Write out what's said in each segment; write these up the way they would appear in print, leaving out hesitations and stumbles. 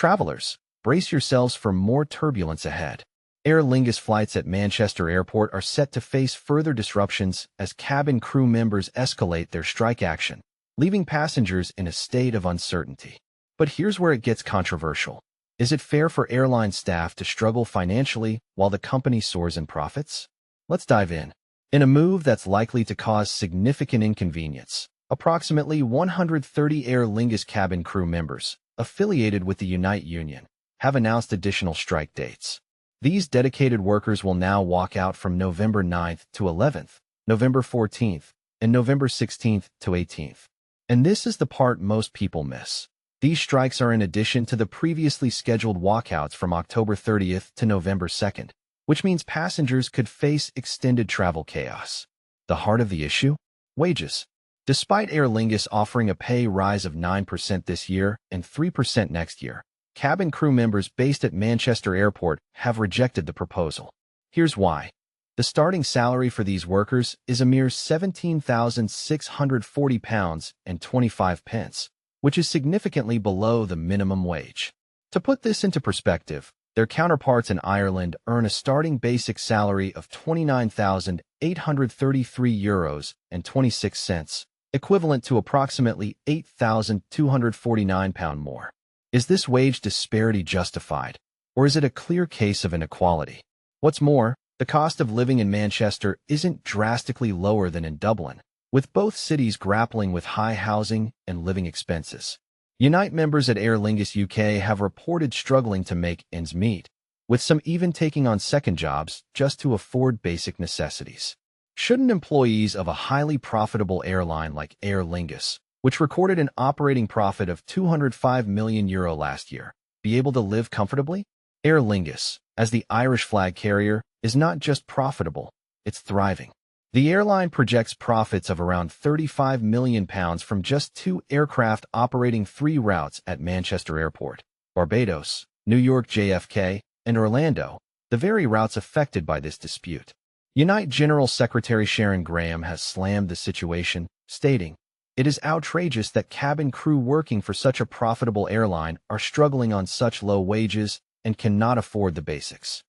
Travelers, brace yourselves for more turbulence ahead. Aer Lingus flights at Manchester Airport are set to face further disruptions as cabin crew members escalate their strike action, leaving passengers in a state of uncertainty. But here's where it gets controversial. Is it fair for airline staff to struggle financially while the company soars in profits? Let's dive in. In a move that's likely to cause significant inconvenience, approximately 130 Aer Lingus cabin crew members, affiliated with the Unite Union, have announced additional strike dates. These dedicated workers will now walk out from November 9th to 11th, November 14th, and November 16th to 18th. And this is the part most people miss. These strikes are in addition to the previously scheduled walkouts from October 30th to November 2nd, which means passengers could face extended travel chaos. The heart of the issue? Wages. Despite Aer Lingus offering a pay rise of 9% this year and 3% next year, cabin crew members based at Manchester Airport have rejected the proposal. Here's why. The starting salary for these workers is a mere £17,640.25, which is significantly below the minimum wage. To put this into perspective, their counterparts in Ireland earn a starting basic salary of €29,833.26, equivalent to approximately £8,249 more. Is this wage disparity justified, or is it a clear case of inequality? What's more, the cost of living in Manchester isn't drastically lower than in Dublin, with both cities grappling with high housing and living expenses. Unite members at Aer Lingus UK have reported struggling to make ends meet, with some even taking on second jobs just to afford basic necessities. Shouldn't employees of a highly profitable airline like Aer Lingus, which recorded an operating profit of €205 million last year, be able to live comfortably? Aer Lingus, as the Irish flag carrier, is not just profitable, it's thriving. The airline projects profits of around £35 million from just 2 aircraft operating 3 routes at Manchester Airport, Barbados, New York JFK, and Orlando, the very routes affected by this dispute. Unite General Secretary Sharon Graham has slammed the situation, stating, "It is outrageous that cabin crew working for such a profitable airline are struggling on such low wages and cannot afford the basics."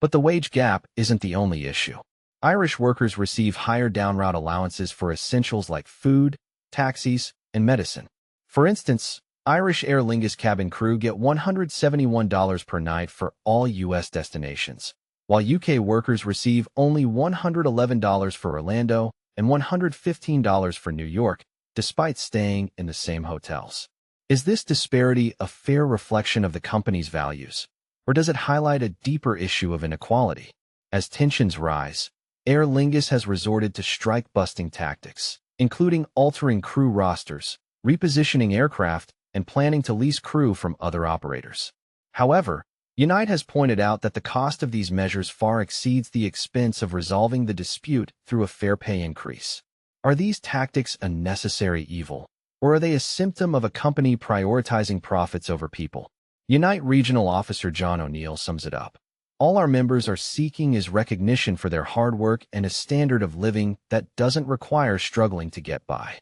But the wage gap isn't the only issue. Irish workers receive higher down-route allowances for essentials like food, taxis, and medicine. For instance, Irish Aer Lingus cabin crew get $171 per night for all U.S. destinations, while UK workers receive only $111 for Orlando and $115 for New York, despite staying in the same hotels. Is this disparity a fair reflection of the company's values, or does it highlight a deeper issue of inequality? As tensions rise, Aer Lingus has resorted to strike-busting tactics, including altering crew rosters, repositioning aircraft, and planning to lease crew from other operators. However, Unite has pointed out that the cost of these measures far exceeds the expense of resolving the dispute through a fair pay increase. Are these tactics a necessary evil, or are they a symptom of a company prioritizing profits over people? Unite Regional Officer John O'Neill sums it up. "All our members are seeking is recognition for their hard work and a standard of living that doesn't require struggling to get by."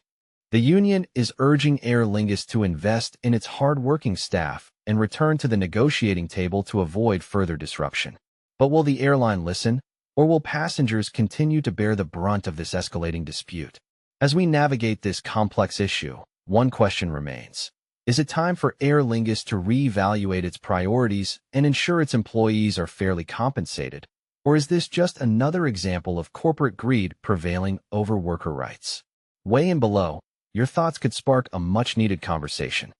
The union is urging Aer Lingus to invest in its hard-working staff and return to the negotiating table to avoid further disruption. But will the airline listen, or will passengers continue to bear the brunt of this escalating dispute? As we navigate this complex issue, one question remains. Is it time for Aer Lingus to reevaluate its priorities and ensure its employees are fairly compensated? Or is this just another example of corporate greed prevailing over worker rights? Weigh in below. Your thoughts could spark a much-needed conversation.